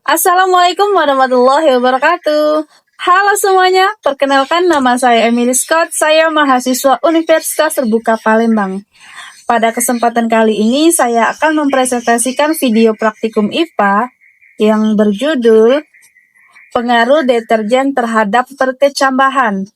Assalamualaikum warahmatullahi wabarakatuh. Halo semuanya, perkenalkan nama saya Emily Scott, saya mahasiswa Universitas Terbuka Palembang. Pada kesempatan kali ini saya akan mempresentasikan video praktikum IPA yang berjudul Pengaruh Deterjen Terhadap Perkecambahan.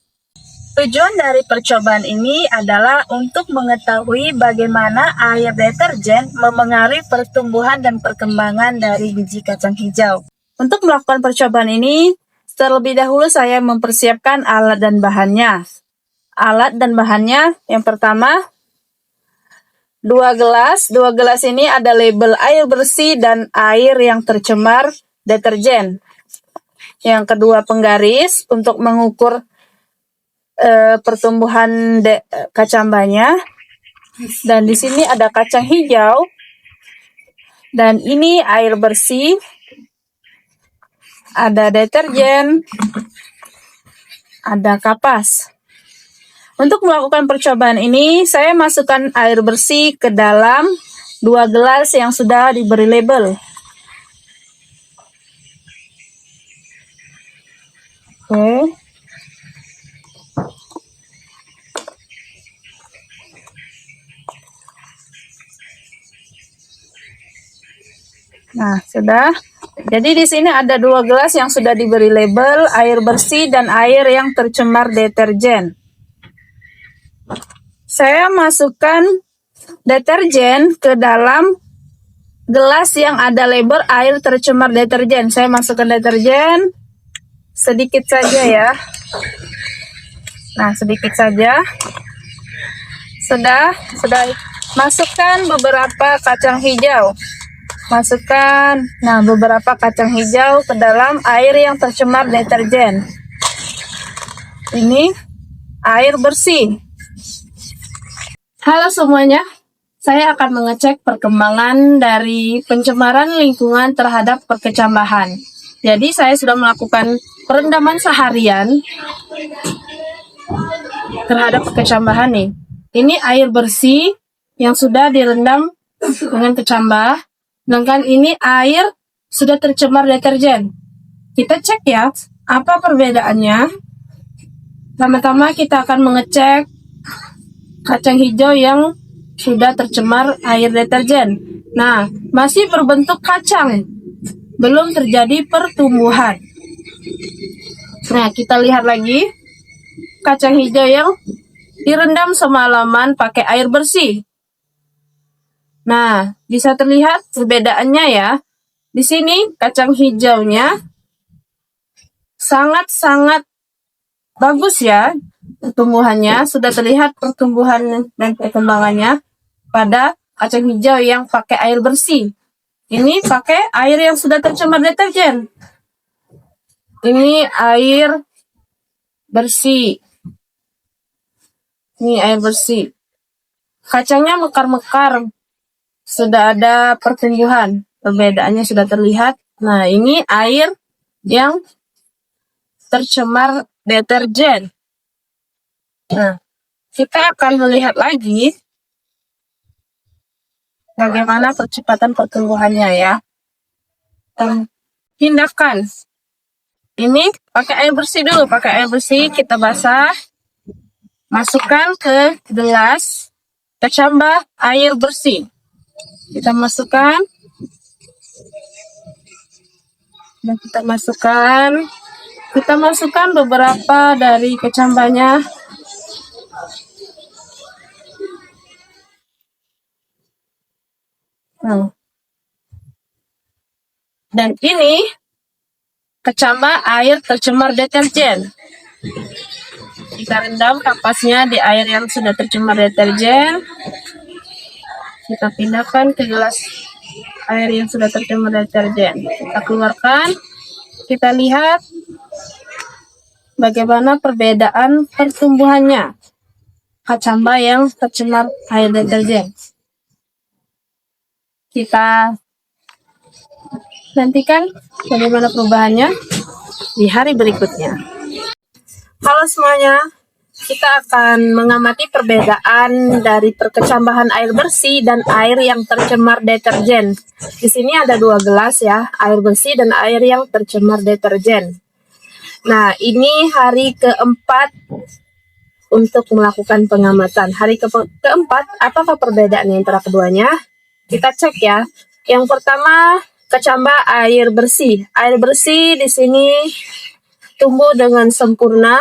Tujuan dari percobaan ini adalah untuk mengetahui bagaimana air deterjen memengaruhi pertumbuhan dan perkembangan dari biji kacang hijau. Untuk melakukan percobaan ini, terlebih dahulu saya mempersiapkan alat dan bahannya. Alat dan bahannya yang pertama, 2 gelas. 2 gelas ini ada label air bersih dan air yang tercemar deterjen. Yang kedua, penggaris untuk mengukur pertumbuhan kacambanya, dan di sini ada kacang hijau, dan ini air bersih, ada deterjen, ada kapas. Untuk melakukan percobaan ini, saya masukkan air bersih ke dalam 2 gelas yang sudah diberi label. Oke. Nah, sudah. Jadi di sini ada 2 gelas yang sudah diberi label air bersih dan air yang tercemar deterjen. Saya masukkan deterjen ke dalam gelas yang ada label air tercemar deterjen. Saya masukkan deterjen sedikit saja ya. Nah, sedikit saja. Sudah masukkan beberapa kacang hijau. Masukkan beberapa kacang hijau ke dalam air yang tercemar deterjen. Ini air bersih. Halo semuanya, saya akan mengecek perkembangan dari pencemaran lingkungan terhadap perkecambahan. Jadi saya sudah melakukan perendaman seharian terhadap perkecambahan nih. Ini air bersih yang sudah direndam dengan kecambah. Sedangkan ini air sudah tercemar deterjen. Kita cek ya, apa perbedaannya. Pertama-tama kita akan mengecek kacang hijau yang sudah tercemar air deterjen. Nah, masih berbentuk kacang, belum terjadi pertumbuhan. Nah, kita lihat lagi kacang hijau yang direndam semalaman pakai air bersih. Nah, bisa terlihat perbedaannya ya. Di sini kacang hijaunya sangat-sangat bagus ya pertumbuhannya. Sudah terlihat pertumbuhan dan perkembangannya pada kacang hijau yang pakai air bersih. Ini pakai air yang sudah tercemar deterjen. Ini air bersih. Ini air bersih. Kacangnya mekar-mekar. Sudah ada pertumbuhan, perbedaannya sudah terlihat. Nah, ini air yang tercemar deterjen. Nah, kita akan melihat lagi bagaimana percepatan pertumbuhannya ya. Tindakan. Ini pakai air bersih dulu, pakai air bersih kita basah. Masukkan ke gelas, kecambah air bersih. Kita masukkan dan kita masukkan beberapa dari kecambahnya. Dan ini kecambah air tercemar deterjen. Kita rendam kapasnya di air yang sudah tercemar deterjen. Kita pindahkan ke gelas air yang sudah tercemar deterjen. Kita keluarkan. Kita lihat bagaimana perbedaan pertumbuhannya kacambah yang tercemar air deterjen. Kita nantikan bagaimana perubahannya di hari berikutnya. Halo semuanya, kita akan mengamati perbedaan dari perkecambahan air bersih dan air yang tercemar deterjen. Di sini ada 2 gelas ya, air bersih dan air yang tercemar deterjen. Nah, ini hari keempat untuk melakukan pengamatan. Hari keempat, apakah perbedaan antara keduanya? Kita cek ya. Yang pertama, kecambah air bersih. Air bersih di sini tumbuh dengan sempurna.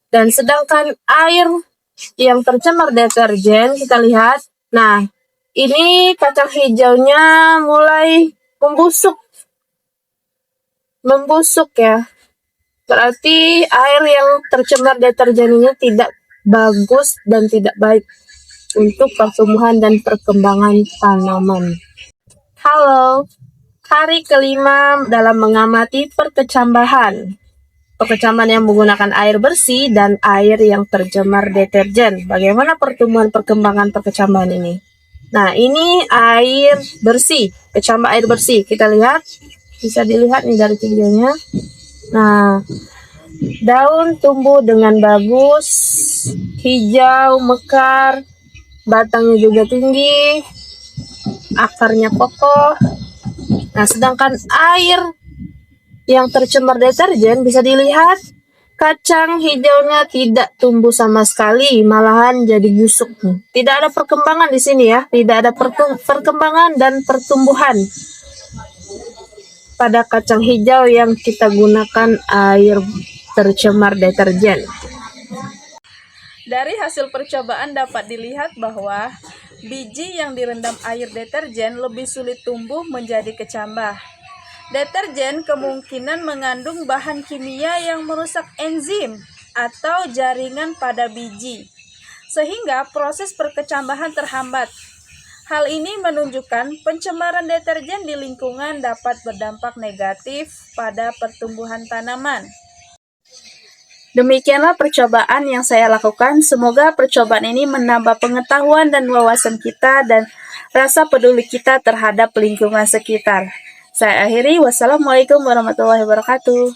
Dan sedangkan air yang tercemar deterjen, kita lihat, nah ini kacang hijaunya mulai membusuk ya. Berarti air yang tercemar deterjen ini tidak bagus dan tidak baik untuk pertumbuhan dan perkembangan tanaman. Halo, hari kelima dalam mengamati perkecambahan. Perkecambahan yang menggunakan air bersih dan air yang tercemar deterjen. Bagaimana pertumbuhan perkembangan perkecambahan ini? Nah, ini air bersih, kecambah air bersih. Kita lihat, bisa dilihat nih dari videonya. Nah, daun tumbuh dengan bagus, hijau, mekar, batangnya juga tinggi, akarnya kokoh. Nah, sedangkan air yang tercemar deterjen bisa dilihat kacang hijaunya tidak tumbuh sama sekali, malahan jadi busuk. Tidak ada perkembangan di sini ya, tidak ada perkembangan dan pertumbuhan pada kacang hijau yang kita gunakan air tercemar deterjen. Dari hasil percobaan dapat dilihat bahwa biji yang direndam air deterjen lebih sulit tumbuh menjadi kecambah. Deterjen kemungkinan mengandung bahan kimia yang merusak enzim atau jaringan pada biji, sehingga proses perkecambahan terhambat. Hal ini menunjukkan pencemaran deterjen di lingkungan dapat berdampak negatif pada pertumbuhan tanaman. Demikianlah percobaan yang saya lakukan. Semoga percobaan ini menambah pengetahuan dan wawasan kita dan rasa peduli kita terhadap lingkungan sekitar. Saya akhiri, wassalamualaikum warahmatullahi wabarakatuh.